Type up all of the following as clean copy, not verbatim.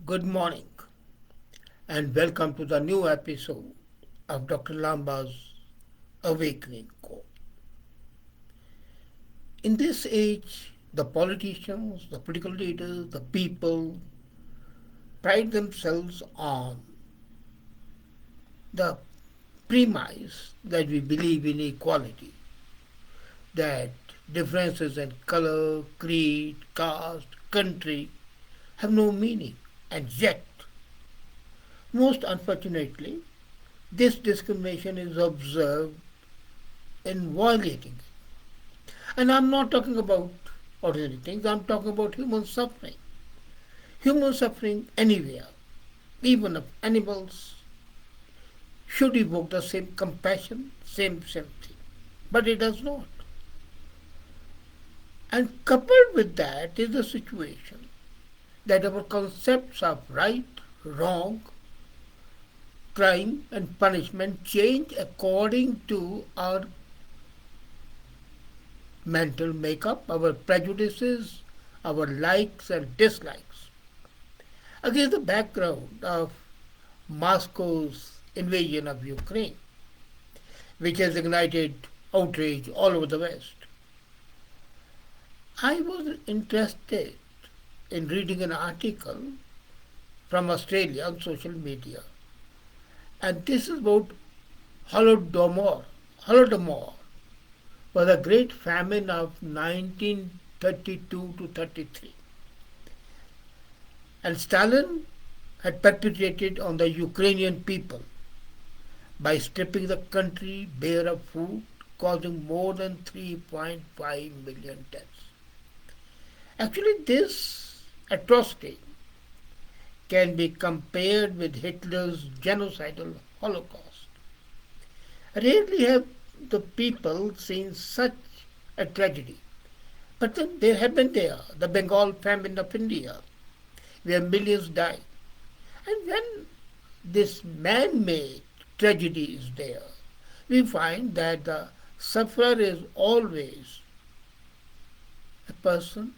Good morning and welcome to the new episode of Dr. Lamba's Awakening Call. In this age, the politicians, the political leaders, the people pride themselves on the premise that we believe in equality, that differences in color, creed, caste, country have no meaning, and yet, most unfortunately, this discrimination is observed in violating it. And I'm not talking about ordinary things, I'm talking about human suffering. Human suffering anywhere, even of animals, should evoke the same compassion, same sympathy. But it does not. And coupled with that is the situation that our concepts of right, wrong, crime, and punishment change according to our mental makeup, our prejudices, our likes and dislikes. Against the background of Moscow's invasion of Ukraine, which has ignited outrage all over the West, I was interested in reading an article from Australia on social media. And this is about Holodomor. Holodomor was a great famine of 1932 to 33. And Stalin had perpetrated on the Ukrainian people by stripping the country bare of food, causing more than 3.5 million deaths. Actually, this atrocity can be compared with Hitler's genocidal Holocaust. Rarely have the people seen such a tragedy. But then there have been the Bengal famine of India, where millions died. And when this man-made tragedy is there, we find that the sufferer is always a person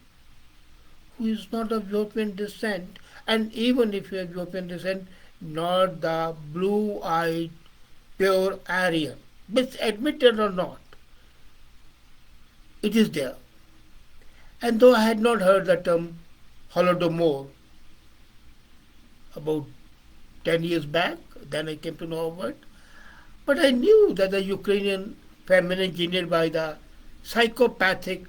who is not of European descent, and even if you have European descent, not the blue-eyed, pure Aryan. But admitted or not, it is there. And though I had not heard the term Holodomor about 10 years back, then I came to know of it, but I knew that the Ukrainian famine engineered by the psychopathic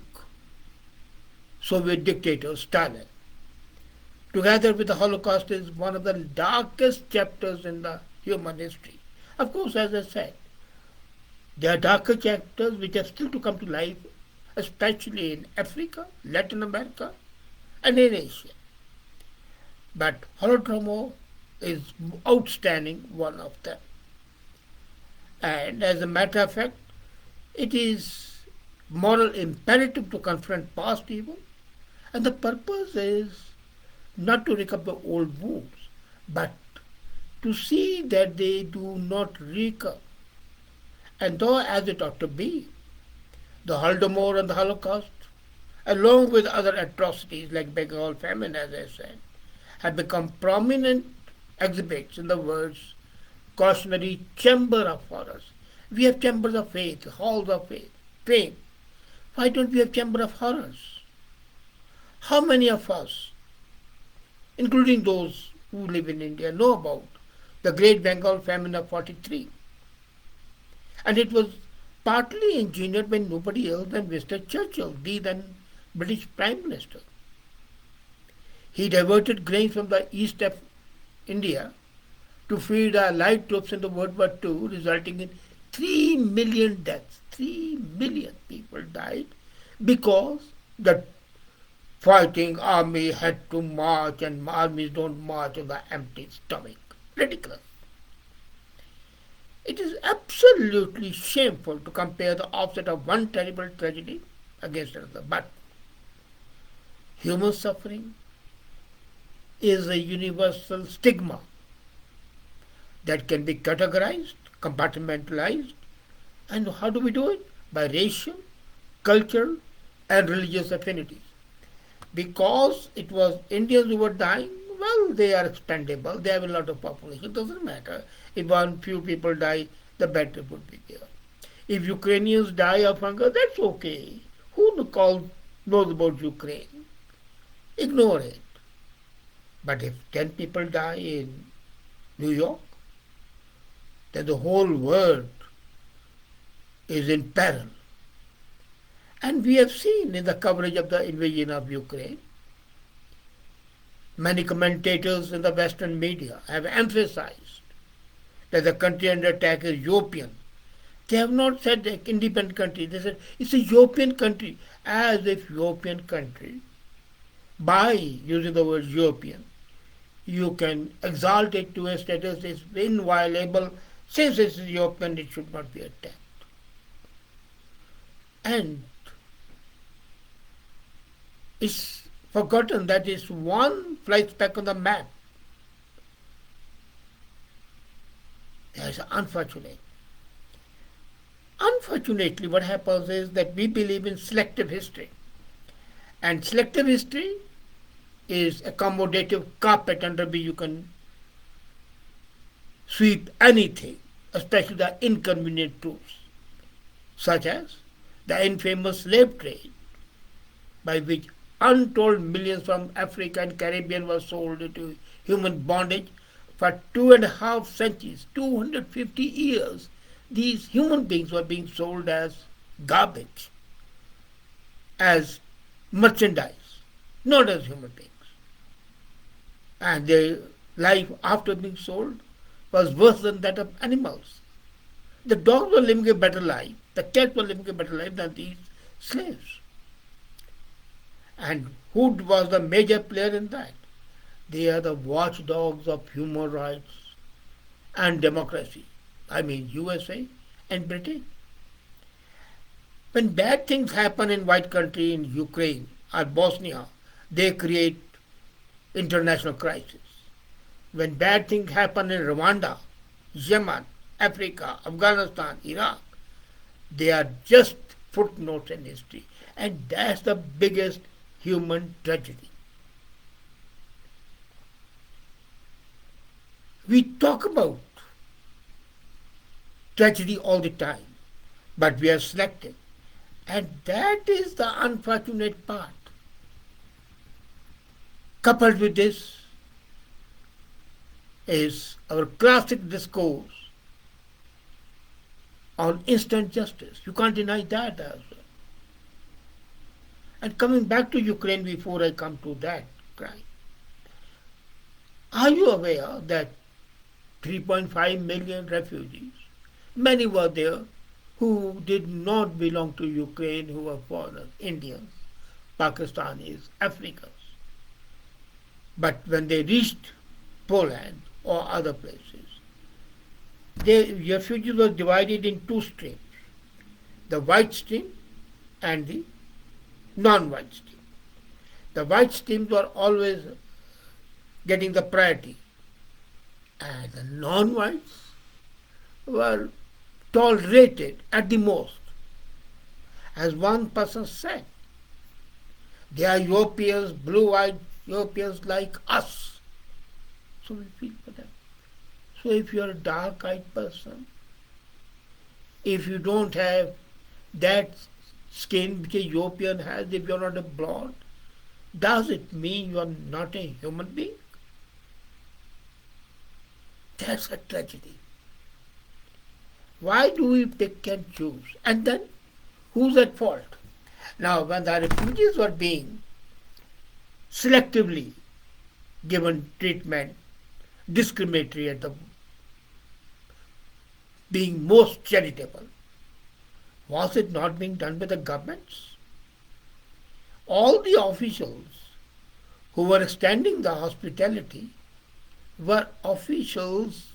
Soviet dictator Stalin, together with the Holocaust, is one of the darkest chapters in the human history. Of course, as I said, there are darker chapters which are still to come to life, especially in Africa, Latin America, and in Asia. But Holodomor is outstanding one of them. And as a matter of fact, it is moral imperative to confront past evil, and the purpose is not to recover old wounds, but to see that they do not recur. And though as it ought to be, the Holodomor and the Holocaust, along with other atrocities like Bengal famine, as I said, have become prominent exhibits in the world's cautionary chamber of horrors. We have chambers of faith, halls of faith, fame. Why don't we have chamber of horrors? How many of us, including those who live in India, know about the Great Bengal famine of 43? And it was partly engineered by nobody else than Mr. Churchill, the then British Prime Minister. He diverted grains from the east of India to feed our allied troops in the World War II, resulting in 3 million deaths. 3 million people died because the fighting army had to march, and armies don't march on the empty stomach. Ridiculous. It is absolutely shameful to compare the offset of one terrible tragedy against another. But human suffering is a universal stigma that can be categorized, compartmentalized. And how do we do it? By racial, cultural, and religious affinities. Because it was Indians who were dying, well, Still, they are expendable. They have a lot of population. It doesn't matter. If one few people die, the better would be there. If Ukrainians die of hunger, that's okay. Knows about Ukraine? Ignore it. But if 10 people die in New York, then the whole world is in peril. And we have seen in the coverage of the invasion of Ukraine, many commentators in the Western media have emphasized that the country under attack is European. They have not said an independent country. They said it's a European country, as if European country, by using the word European, you can exalt it to a status as inviolable. Since it's European, it should not be attacked. And it's forgotten that it's one flight speck on the map. That's unfortunate. Unfortunately, what happens is that we believe in selective history. And selective history is accommodative carpet under which you can sweep anything, especially the inconvenient truths, such as the infamous slave trade, by which untold millions from Africa and Caribbean were sold into human bondage for 2.5 centuries, 250 years. These human beings were being sold as garbage, as merchandise, not as human beings. And their life after being sold was worse than that of animals. The dogs were living a better life, the cats were living a better life than these slaves. And who was the major player in that? They are the watchdogs of human rights and democracy. I mean USA and Britain. When bad things happen in white country, in Ukraine or Bosnia, they create international crisis. When bad things happen in Rwanda, Yemen, Africa, Afghanistan, Iraq, they are just footnotes in history. And that's the biggest human tragedy. We talk about tragedy all the time, but we are selective. And that is the unfortunate part. Coupled with this is our classic discourse on instant justice. You can't deny that as well. And coming back to Ukraine before I come to that crime, are you aware that 3.5 million refugees, many were there who did not belong to Ukraine, who were foreigners, Indians, Pakistanis, Africans. But when they reached Poland or other places, the refugees were divided in two streams, the white stream and the non-white stream. The white streams were always getting the priority, and the non-whites were tolerated at the most. As one person said, they are Europeans, blue-eyed Europeans like us. So we feel for them. So if you are a dark-eyed person, if you don't have that skin which a European has, if you are not a blonde, does it mean you are not a human being? That's a tragedy. Why do we pick and choose? And then, who's at fault? Now, when the refugees were being selectively given treatment, discriminatory at the being most charitable, was it not being done by the governments? All the officials who were extending the hospitality were officials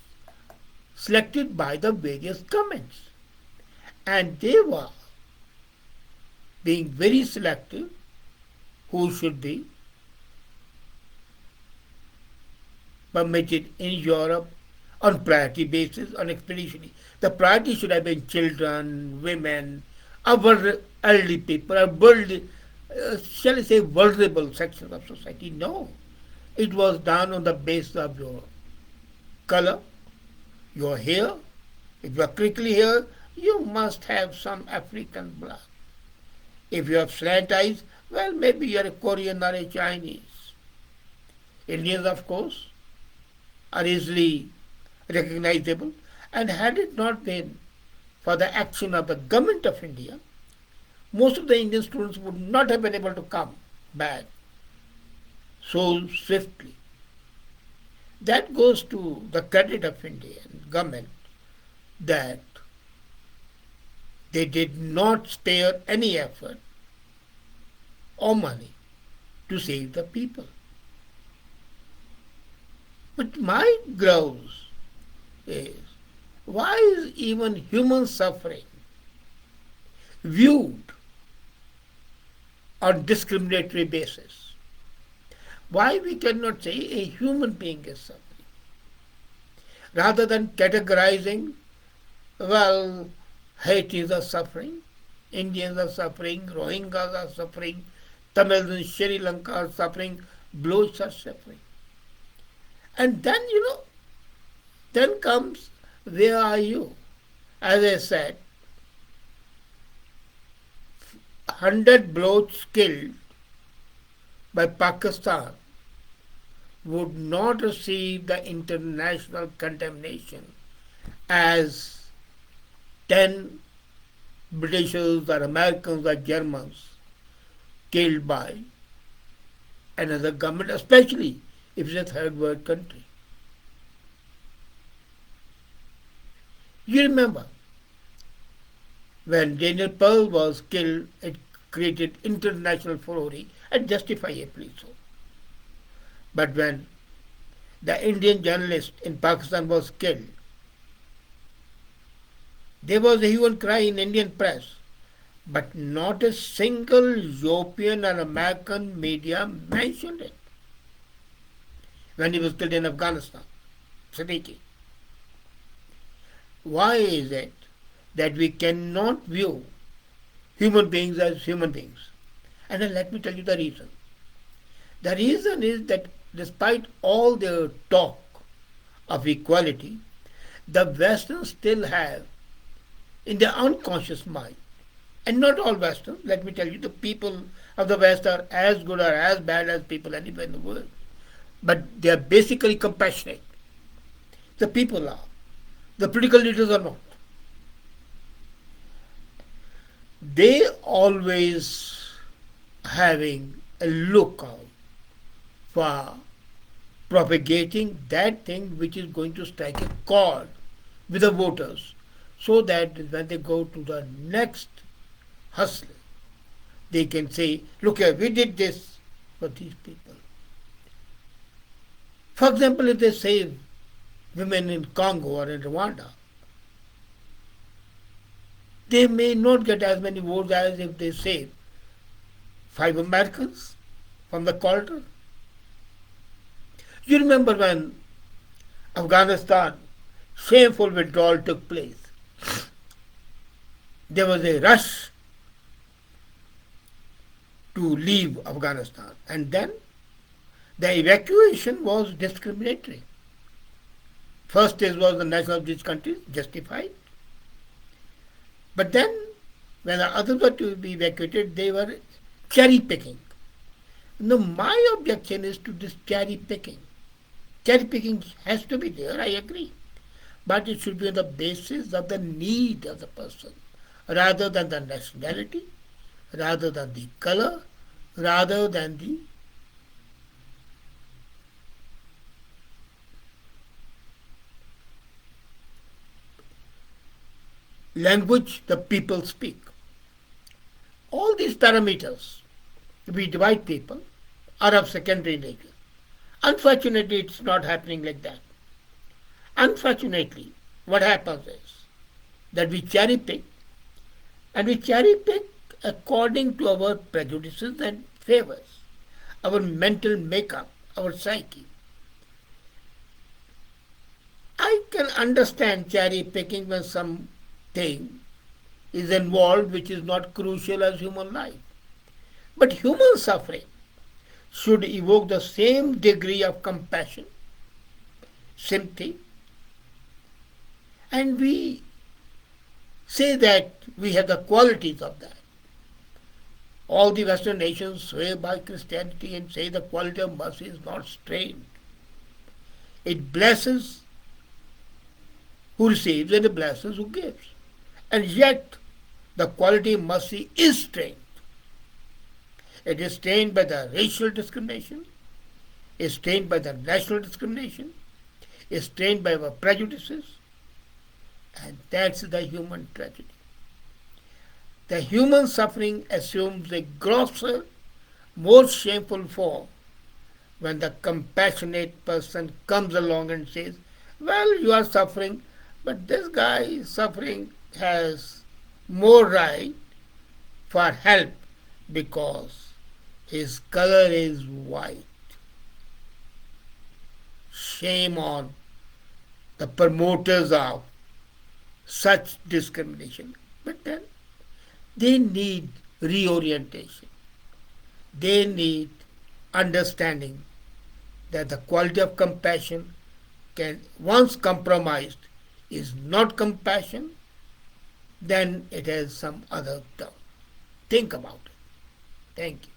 selected by the various governments. And they were being very selective who should be permitted in Europe on priority basis, on expeditionary. The priority should have been children, women, our elderly people, our shall I say vulnerable sections of society. No. It was done on the basis of your color, your hair. If you are crinkly hair, you must have some African blood. If you have slant eyes, well, maybe you are a Korean or a Chinese. Indians, of course, are easily recognizable. And had it not been for the action of the government of India, most of the Indian students would not have been able to come back so swiftly. That goes to the credit of Indian government that they did not spare any effort or money to save the people. But my grouse is, why is even human suffering viewed on discriminatory basis? Why we cannot say a human being is suffering? Rather than categorizing, well, Haitis are suffering, Indians are suffering, Rohingyas are suffering, Tamils in Sri Lanka are suffering, Balochs are suffering. And then, then comes, where are you? As I said, 100 Balochs killed by Pakistan would not receive the international condemnation as 10 Britishers or Americans or Germans killed by another government, especially if it's a third world country. You remember when Daniel Pearl was killed, it created international furore and justifiably so. But when the Indian journalist in Pakistan was killed, there was a hue and cry in Indian press, but not a single European or American media mentioned it. When he was killed in Afghanistan, Siddiqui. Why is it that we cannot view human beings as human beings? And then let me tell you the reason. The reason is that despite all their talk of equality, the Westerns still have in their unconscious mind, and not all Westerns, let me tell you, the people of the West are as good or as bad as people anywhere in the world. But they are basically compassionate. The people are. The political leaders are not. They always having a lookout for propagating that thing which is going to strike a chord with the voters, so that when they go to the next hustle, they can say, look here, we did this for these people. For example, if they save women in Congo or in Rwanda, they may not get as many votes as if they save 5 Americans from the corridor. You remember when Afghanistan shameful withdrawal took place. There was a rush to leave Afghanistan, and then the evacuation was discriminatory. First stage was the national of these countries, justified. But then, when the others were to be evacuated, they were cherry picking. Now, my objection is to this cherry picking. Cherry picking has to be there, I agree. But it should be on the basis of the need of the person, rather than the nationality, rather than the color, rather than the language the people speak. All these parameters, we divide people, are of secondary nature. Unfortunately, it's not happening like that. Unfortunately, what happens is that we cherry pick, and we cherry pick according to our prejudices and favors, our mental makeup, our psyche. I can understand cherry picking when something is involved which is not crucial as human life. But human suffering, should evoke the same degree of compassion, sympathy, and we say that we have the qualities of that. All the Western nations swear by Christianity and say the quality of mercy is not strained. It blesses who receives and it blesses who gives. And yet, the quality of mercy is strained. It is strained by the racial discrimination, is strained by the national discrimination, is strained by our prejudices, and that's the human tragedy. The human suffering assumes a grosser, more shameful form when the compassionate person comes along and says, well, you are suffering, but this guy suffering has more right for help because his color is white. Shame on the promoters of such discrimination. But then they need reorientation. They need understanding that the quality of compassion can, once compromised, is not compassion, then it has some other term. Think about it. Thank you.